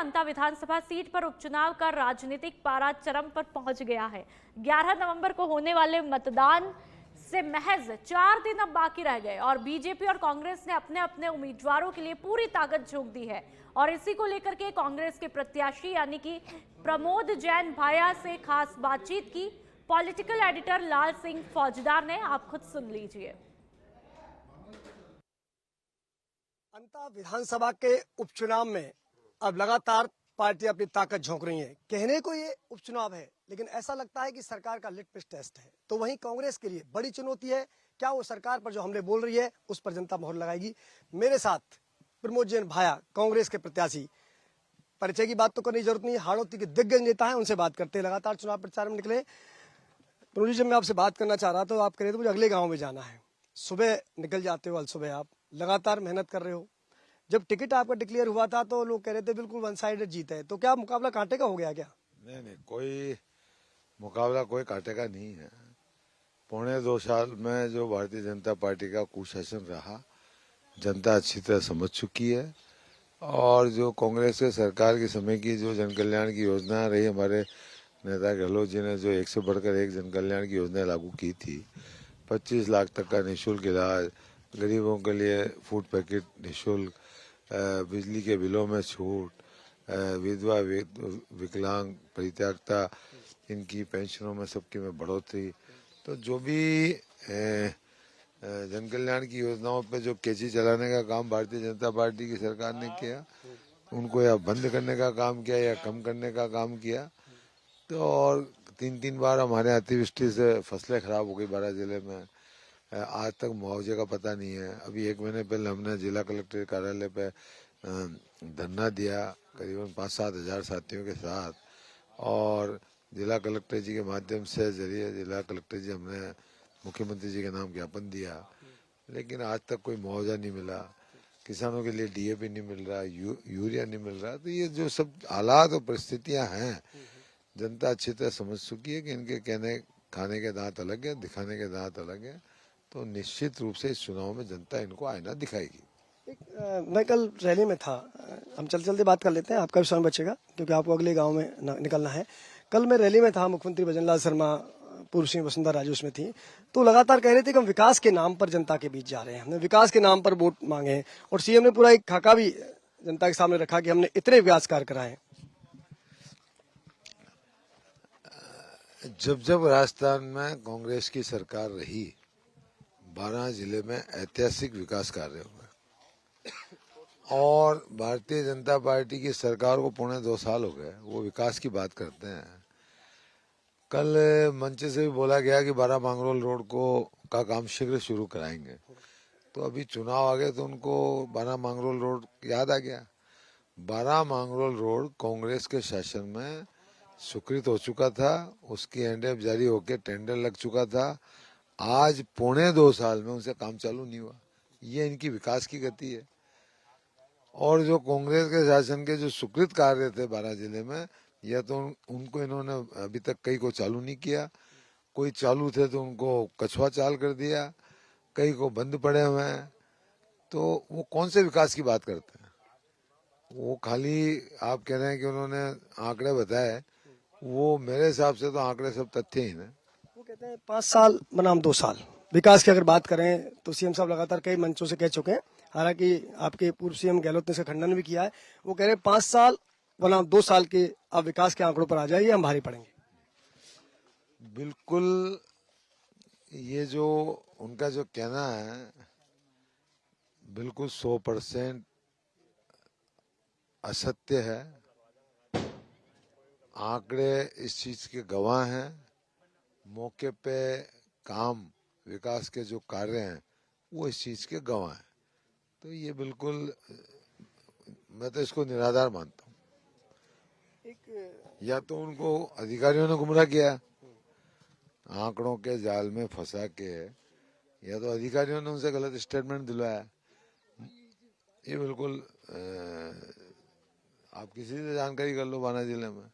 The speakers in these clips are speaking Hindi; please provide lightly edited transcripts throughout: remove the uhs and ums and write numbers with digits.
अंता विधानसभा सीट पर उपचुनाव का राजनीतिक पारा चरम पर पहुंच गया है। 11 नवंबर को होने वाले मतदान से महज 4 दिन अब बाकी रह गए और बीजेपी और कांग्रेस ने अपने अपने उम्मीदवारों के लिए पूरी ताकत झोंक दी है। और इसी को लेकर के कांग्रेस के प्रत्याशी यानी कि प्रमोद जैन भाया से खास बातचीत की पॉलिटिकल एडिटर लाल सिंह फौजदार ने। आप खुद सुन लीजिए। अंता विधानसभा के उपचुनाव में अब लगातार पार्टियां अपनी ताकत झोंक रही हैं। कहने को ये उपचुनाव है, लेकिन ऐसा लगता है कि सरकार का लिटमस टेस्ट है। तो वहीं कांग्रेस के लिए बड़ी चुनौती है, क्या वो सरकार पर जो हमले बोल रही है उस पर जनता मोहर लगाएगी। मेरे साथ प्रमोद जैन भाया, कांग्रेस के प्रत्याशी। परिचय की बात तो करने की जरूरत नहीं, हाड़ौती के दिग्गज नेता है, उनसे बात करते हैं। लगातार चुनाव प्रचार में निकले। प्रमोद जी, जब मैं आपसे बात करना चाह रहा तो आप कह रहे थे मुझे अगले गाँव में जाना है। सुबह निकल जाते हो, अल सुबह आप लगातार मेहनत कर रहे हो। जब टिकट आपका डिक्लेयर हुआ था तो लोग कह रहे थे बिल्कुल वन साइडेड जीत है, तो क्या मुकाबला कांटे का हो गया क्या? नहीं, कोई मुकाबला कोई कांटे का नहीं है। 2.25 साल में जो भारतीय जनता पार्टी का कुशासन रहा, जनता अच्छी तरह समझ चुकी है। और जो कांग्रेस के सरकार के समय की जो जन कल्याण की योजना रही, हमारे नेता गहलोत जी ने जो एक से बढ़कर एक जन कल्याण की योजना लागू की थी। 25 लाख तक का निःशुल्क इलाज, गरीबों के लिए फूड पैकेट निःशुल्क, बिजली के बिलों में छूट, विधवा विकलांग परित्यक्ता इनकी पेंशनों में सबकी में बढ़ोतरी। तो जो भी जन कल्याण की योजनाओं पे जो कैची चलाने का काम भारतीय जनता पार्टी की सरकार ने किया, उनको या बंद करने का काम किया या कम करने का काम किया। तो और 3 बार हमारे अतिवृष्टि से फसलें खराब हो गई 12 जिले में। आज तक मुआवजे का पता नहीं है। अभी 1 महीने पहले हमने जिला कलेक्टर कार्यालय पे धरना दिया करीबन 5-7 हजार साथियों के साथ, और जिला कलेक्टर जी के माध्यम से जरिए जिला कलेक्टर जी हमने मुख्यमंत्री जी के नाम ज्ञापन दिया, लेकिन आज तक कोई मुआवजा नहीं मिला। किसानों के लिए डीएपी नहीं मिल रहा, यूरिया नहीं मिल रहा। तो ये जो सब हालात और परिस्थितियां हैं, जनता अच्छी तरह समझ चुकी है कि इनके कहने खाने के दांत अलग है, दिखाने के दांत अलग है। तो निश्चित रूप से इस चुनाव में जनता इनको आईना दिखाएगी। मैं कल रैली में था, हम चलते बात कर लेते हैं, आपका भी समय बचेगा क्योंकि आपको अगले गांव में निकलना है। कल मैं रैली में था, मुख्यमंत्री भजनलाल शर्मा, पूर्व सिंह वसुंधरा राजे उसमें थी, तो लगातार कह रहे थे कि हम विकास के नाम पर जनता के बीच जा रहे हैं, हमने विकास के नाम पर वोट मांगे। और सीएम ने पूरा एक खाका भी जनता के सामने रखा कि हमने इतने विकास कार्य कराए। जब राजस्थान में कांग्रेस की सरकार रही, 12 जिले में ऐतिहासिक विकास कार्य हुए। और भारतीय जनता पार्टी की सरकार को 2.25 साल हो गए, वो विकास की बात करते हैं। कल मंच से भी बोला गया कि 12 मांगरोल रोड का काम शीघ्र शुरू कराएंगे। तो अभी चुनाव आ गए तो उनको 12 मांगरोल रोड याद आ गया। 12 मांगरोल रोड कांग्रेस के शासन में स्वीकृत हो चुका था, उसकी एनडीएफ जारी होकर टेंडर लग चुका था। आज 2.25 साल में उनसे काम चालू नहीं हुआ। ये इनकी विकास की गति है। और जो कांग्रेस के शासन के जो स्वीकृत कार्य थे 12 जिले में, या तो उनको इन्होंने अभी तक कई को चालू नहीं किया, कोई चालू थे तो उनको कछुआ चाल कर दिया, कई को बंद पड़े हुए हैं। तो वो कौन से विकास की बात करते हैं? वो खाली आप कह रहे हैं कि उन्होंने आंकड़े बताए, वो मेरे हिसाब से तो आंकड़े सब तथ्यहीन है। वो कहते हैं 5 साल बनाम 2 साल। विकास की अगर बात करें तो सीएम साहब लगातार कई मंचों से कह चुके हैं, हालांकि आपके पूर्व सीएम गहलोत ने इसका खंडन भी किया है। वो कह रहे हैं 5 साल बनाम 2 साल के अब विकास के आंकड़ों पर आ जाइए, हम भारी पड़ेंगे। बिल्कुल, ये जो उनका जो कहना है बिल्कुल 100% असत्य है। आंकड़े इस चीज के गवाह हैं। मौके पे काम विकास के जो कार्य हैं वो इस चीज के गवाह हैं। तो ये बिल्कुल, मैं तो इसको निराधार मानता हूँ। या तो उनको अधिकारियों ने गुमराह किया, आंकड़ों के जाल में फंसा के, या तो अधिकारियों ने उनसे गलत स्टेटमेंट दिलवाया। ये बिल्कुल आप किसी से जानकारी कर लो 12 जिले में,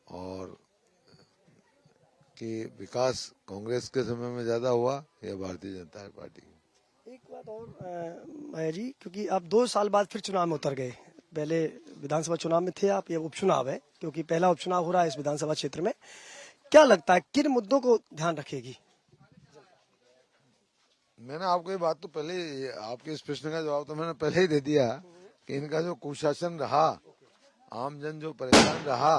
और कि विकास कांग्रेस के समय में ज्यादा हुआ या भारतीय जनता पार्टी की। एक बात और माया जी, क्योंकि आप 2 साल बाद फिर चुनाव में उतर गए, पहले विधानसभा चुनाव में थे आप, ये उपचुनाव है क्योंकि पहला उपचुनाव हो रहा है इस विधानसभा क्षेत्र में। क्या लगता है किन मुद्दों को ध्यान रखेगी? मैंने आपको ये बात तो पहले, आपके इस प्रश्न का जवाब तो मैंने पहले ही दे दिया कि इनका जो कुशासन रहा, आमजन जो परेशान रहा,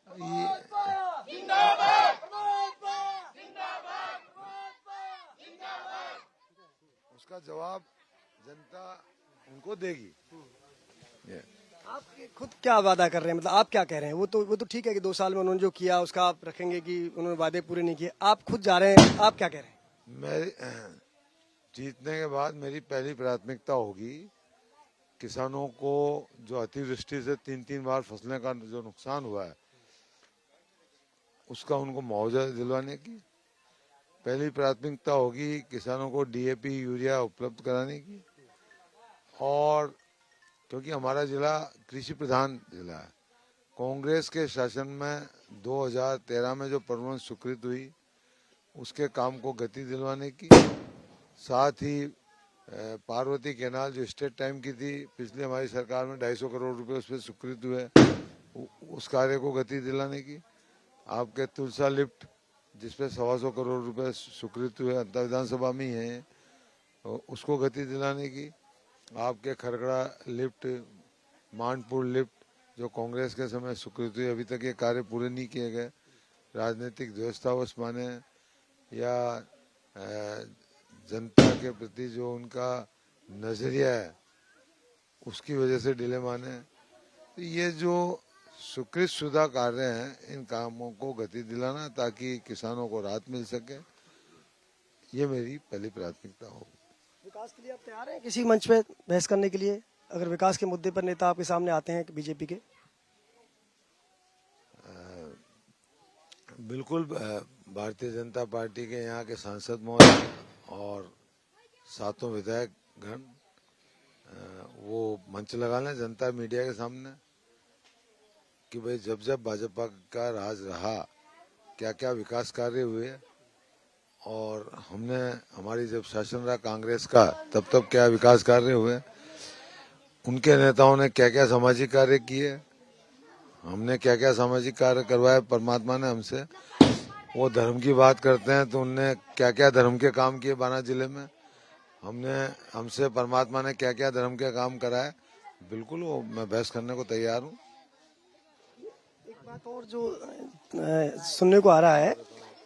ये उसका जवाब जनता उनको देगी। आप खुद क्या वादा कर रहे हैं, मतलब आप क्या कह रहे हैं? वो तो ठीक है कि 2 साल में उन्होंने जो किया उसका आप रखेंगे कि उन्होंने वादे पूरे नहीं किए। आप खुद जा रहे हैं, आप क्या कह रहे हैं? मैं जीतने के बाद मेरी पहली प्राथमिकता होगी किसानों को जो अतिवृष्टि से 3-3 बार फसलें का जो नुकसान हुआ है उसका उनको मुआवजा दिलवाने की। पहली प्राथमिकता होगी किसानों को डीएपी यूरिया उपलब्ध कराने की। और क्योंकि हमारा जिला कृषि प्रधान जिला है, कांग्रेस के शासन में 2013 में जो परमानेंट स्वीकृत हुई उसके काम को गति दिलवाने की। साथ ही पार्वती कैनाल जो स्टेट टाइम की थी, पिछली हमारी सरकार में 250 करोड़ रुपए उस पर स्वीकृत हुए, उस कार्य को गति दिलाने की। आपके तुलसा लिफ्ट जिसपे 125 करोड़ रुपए स्वीकृत हुए, अंतर विधानसभा में ही है, उसको गति दिलाने की। आपके खरगड़ा लिफ्ट, मानपुर लिफ्ट जो कांग्रेस के समय स्वीकृत हुई, अभी तक ये कार्य पूरे नहीं किए गए। राजनीतिक द्वेषतावश माने या जनता के प्रति जो उनका नजरिया है उसकी वजह से डिले माने। तो ये जो स्वीकृत शुदा कार्य हैं, इन कामों को गति दिलाना ताकि किसानों को राहत मिल सके, ये मेरी पहली प्राथमिकता होगी। विकास के लिए आप तैयार हैं किसी मंच पे बहस करने के लिए, अगर विकास के मुद्दे पर नेता आपके सामने आते हैं बीजेपी के? बिल्कुल। भारतीय जनता पार्टी के यहाँ के सांसद महोदय और 7 विधायक गण वो मंच लगा लें जनता मीडिया के सामने कि भाई जब जब भाजपा का राज रहा क्या क्या विकास कार्य हुए, और हमने हमारी जब शासन रहा कांग्रेस का तब तब क्या विकास कार्य हुए, उनके नेताओं ने क्या क्या सामाजिक कार्य किए, हमने क्या क्या सामाजिक कार्य करवाए परमात्मा ने हमसे। वो धर्म की बात करते हैं तो उनने क्या क्या धर्म के काम किए बाना जिले में, हमसे परमात्मा ने क्या क्या धर्म के काम कराए। बिल्कुल वो मैं बहस करने को तैयार हूँ। एक बात और जो सुनने को आ रहा है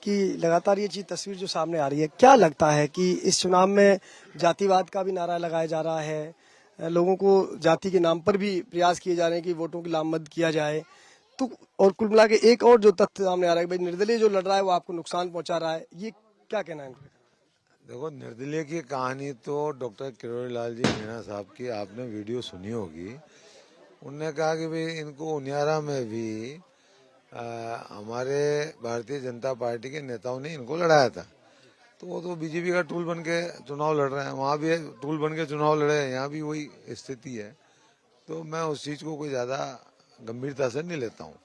कि लगातार ये चीज तस्वीर जो सामने आ रही है, क्या लगता है कि इस चुनाव में जातिवाद का भी नारा लगाया जा रहा है, लोगों को जाति के नाम पर भी प्रयास किए जा रहे हैं कि वोटों की लामबंद किया जाए, तो और कुल मिला के एक और जो तथ्य सामने आ रहा है भाई निर्दलीय जो लड़ रहा है वो आपको नुकसान पहुंचा रहा है, ये क्या कहना है इनको? देखो, निर्दलीय की कहानी तो डॉक्टर किरोड़ी लाल जी मीणा साहब की आपने वीडियो सुनी होगी। उनने कहा कि भाई इनको उनियारा में भी हमारे भारतीय जनता पार्टी के नेताओं ने इनको लड़ाया था, तो वो तो बीजेपी का टूल बन के चुनाव लड़ रहे हैं, वहाँ भी टूल बन के चुनाव लड़े हैं, यहाँ भी वही स्थिति है। तो मैं उस चीज को कोई ज्यादा गंभीरता से नहीं लेता हूँ।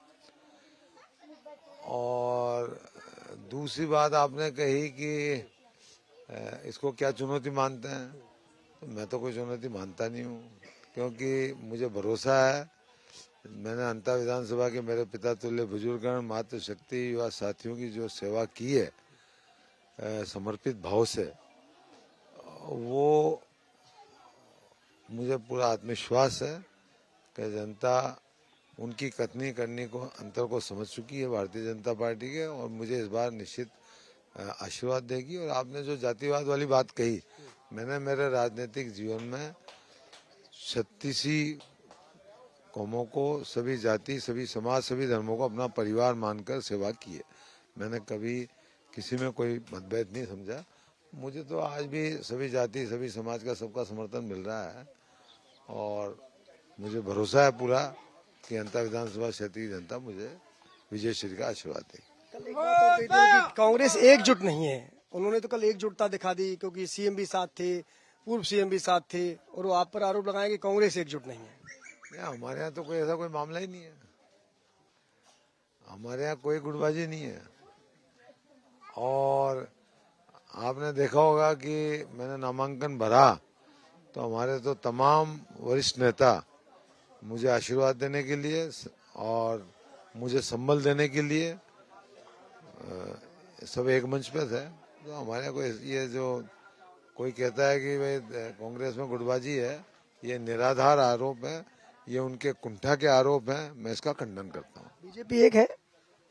और दूसरी बात आपने कही कि इसको क्या चुनौती मानते हैं, तो मैं तो कोई चुनौती मानता नहीं हूँ, क्योंकि मुझे भरोसा है मैंने अंतर विधानसभा के मेरे पिता तुल्य बुजुर्गगण मातृशक्ति युवा साथियों की जो सेवा की है समर्पित भाव से, वो मुझे पूरा आत्मविश्वास है कि जनता उनकी कथनी करनी को अंतर को समझ चुकी है भारतीय जनता पार्टी के, और मुझे इस बार निश्चित आशीर्वाद देगी। और आपने जो जातिवाद वाली बात कही, मैंने मेरे राजनीतिक जीवन में 36 कौमों को, सभी जाति, सभी समाज, सभी धर्मों को अपना परिवार मानकर सेवा की है। मैंने कभी किसी में कोई मतभेद नहीं समझा। मुझे तो आज भी सभी जाति, सभी समाज का सबका समर्थन मिल रहा है, और मुझे भरोसा है पूरा कि अंतर विधानसभा क्षेत्र की जनता मुझे विजय श्री का आशीर्वाद देगी। कल एक बात और कही थी कि कांग्रेस एकजुट नहीं है, उन्होंने तो कल एकजुटता दिखा दी क्योंकि सीएम भी साथ थे, पूर्व सीएम भी साथ थे, और वो आप पर आरोप लगाए कि कांग्रेस एकजुट नहीं है। हमारे यहाँ तो कोई ऐसा कोई मामला ही नहीं है, हमारे यहाँ कोई गुटबाजी नहीं है। और आपने देखा होगा कि मैंने नामांकन भरा तो हमारे तो तमाम वरिष्ठ नेता मुझे आशीर्वाद देने के लिए और मुझे संबल देने के लिए सब एक मंच पे थे। तो हमारे को ये जो कोई कहता है कि भाई कांग्रेस में गुटबाजी है, ये निराधार आरोप है, ये उनके कुंठा के आरोप हैं। मैं इसका खंडन करता हूँ। बीजेपी एक है।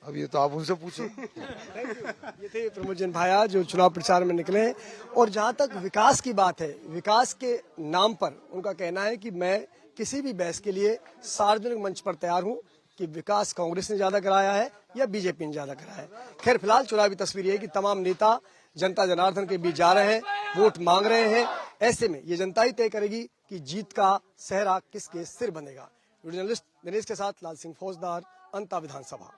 अब ये तो आप उनसे पूछो। ये थे प्रमोदजन भाया जो चुनाव प्रचार में निकले हैं। और जहां तक विकास की बात है, विकास के नाम पर उनका कहना है कि मैं किसी भी बहस के लिए सार्वजनिक मंच पर तैयार हूं कि विकास कांग्रेस ने ज्यादा कराया है या बीजेपी ने ज्यादा कराया है। खैर फिलहाल चुनावी तस्वीर है कि तमाम नेता जनता जनार्दन के बीच जा रहे हैं, वोट मांग रहे हैं। ऐसे में ये जनता ही तय करेगी कि जीत का सेहरा किसके सिर बनेगा। वीडियो जर्नलिस्ट दिनेश के साथ लाल सिंह फौजदार, अंता विधानसभा।